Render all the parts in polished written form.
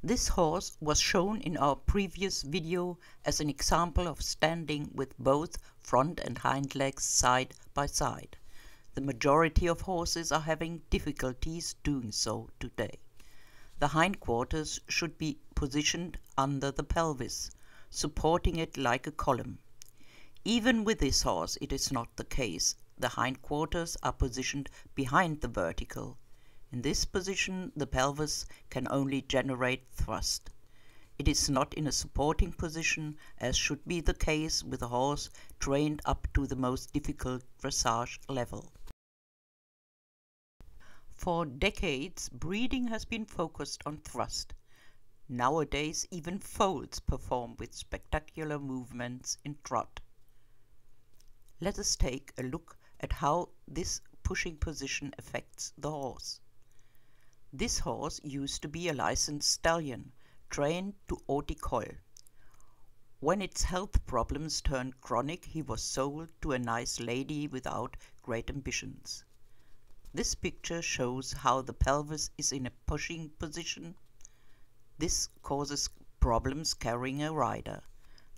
This horse was shown in our previous video as an example of standing with both front and hind legs side by side. The majority of horses are having difficulties doing so today. The hindquarters should be positioned under the pelvis, supporting it like a column. Even with this horse it is not the case. The hindquarters are positioned behind the vertical. In this position the pelvis can only generate thrust. It is not in a supporting position, as should be the case with a horse trained up to the most difficult dressage level. For decades, breeding has been focused on thrust. Nowadays, even foals perform with spectacular movements in trot. Let us take a look at how this pushing position affects the horse. This horse used to be a licensed stallion, trained to haute école. When its health problems turned chronic, he was sold to a nice lady without great ambitions. This picture shows how the pelvis is in a pushing position. This causes problems carrying a rider.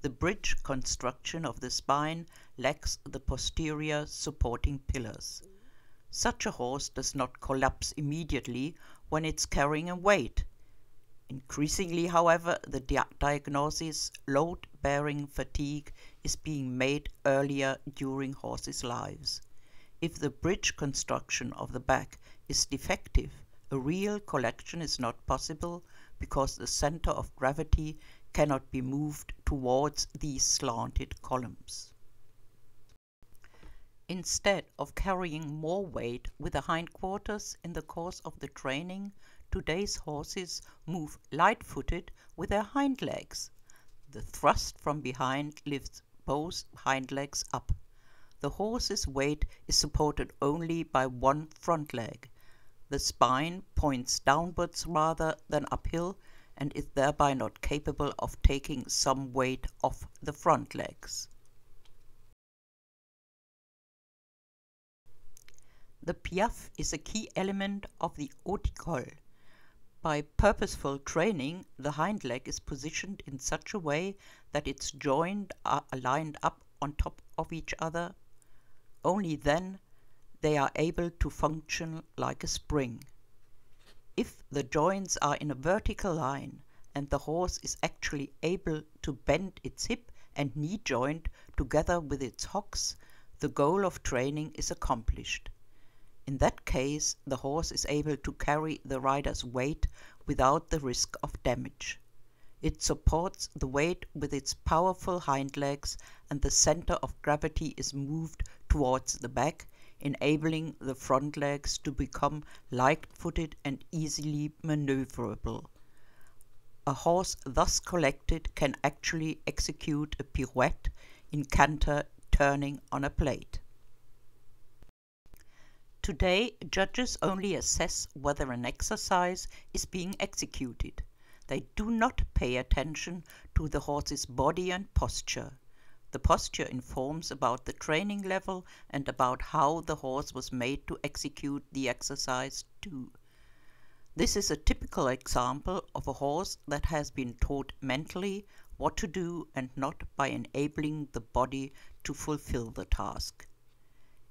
The bridge construction of the spine lacks the posterior supporting pillars. Such a horse does not collapse immediately when it's carrying a weight. Increasingly, however, the diagnosis load-bearing fatigue is being made earlier during horses' lives. If the bridge construction of the back is defective, a real collection is not possible because the center of gravity cannot be moved towards these slanted columns. Instead of carrying more weight with the hindquarters in the course of the training, today's horses move light-footed with their hind legs. The thrust from behind lifts both hind legs up. The horse's weight is supported only by one front leg. The spine points downwards rather than uphill and is thereby not capable of taking some weight off the front legs. The piaffe is a key element of the haute école. By purposeful training, the hind leg is positioned in such a way that its joints are lined up on top of each other. Only then they are able to function like a spring. If the joints are in a vertical line and the horse is actually able to bend its hip and knee joint together with its hocks, the goal of training is accomplished. In that case, the horse is able to carry the rider's weight without the risk of damage. It supports the weight with its powerful hind legs and the center of gravity is moved towards the back, enabling the front legs to become light-footed and easily maneuverable. A horse thus collected can actually execute a pirouette in canter turning on a plate. Today, judges only assess whether an exercise is being executed. They do not pay attention to the horse's body and posture. The posture informs about the training level and about how the horse was made to execute the exercise too. This is a typical example of a horse that has been taught mentally what to do and not by enabling the body to fulfill the task.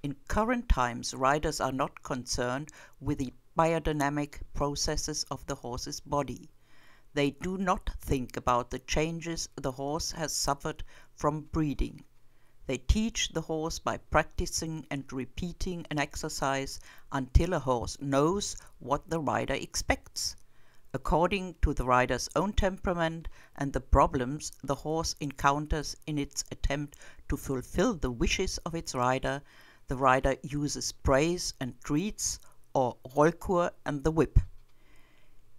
In current times, riders are not concerned with the biodynamic processes of the horse's body. They do not think about the changes the horse has suffered from breeding. They teach the horse by practicing and repeating an exercise until a horse knows what the rider expects. According to the rider's own temperament and the problems the horse encounters in its attempt to fulfill the wishes of its rider, the rider uses praise and treats or rollkur and the whip.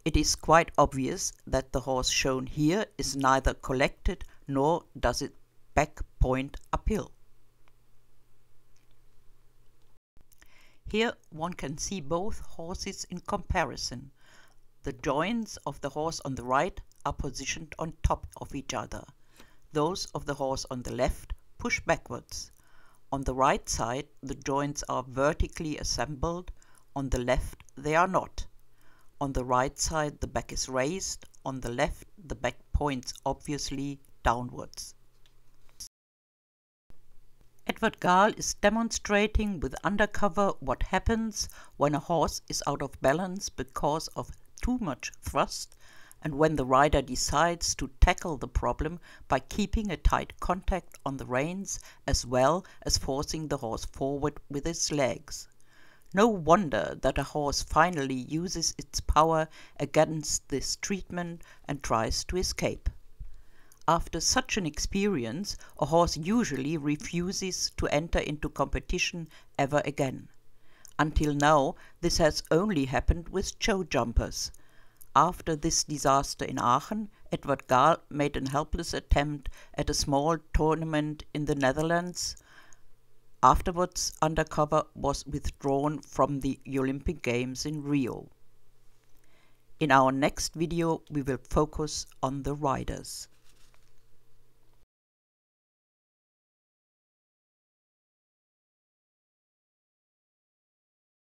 It is quite obvious that the horse shown here is neither collected nor does it back point uphill. Here one can see both horses in comparison. The joints of the horse on the right are positioned on top of each other. Those of the horse on the left push backwards. On the right side the joints are vertically assembled, on the left they are not. On the right side the back is raised, On the left, the back points obviously downwards. Edward Gall is demonstrating with Undercover what happens when a horse is out of balance because of too much thrust, and when the rider decides to tackle the problem by keeping a tight contact on the reins as well as forcing the horse forward with his legs. No wonder that a horse finally uses its power against this treatment and tries to escape. After such an experience, a horse usually refuses to enter into competition ever again. Until now, this has only happened with show jumpers. After this disaster in Aachen, Edward Gall made a helpless attempt at a small tournament in the Netherlands. Afterwards, Undercover was withdrawn from the Olympic Games in Rio. In our next video, we will focus on the riders.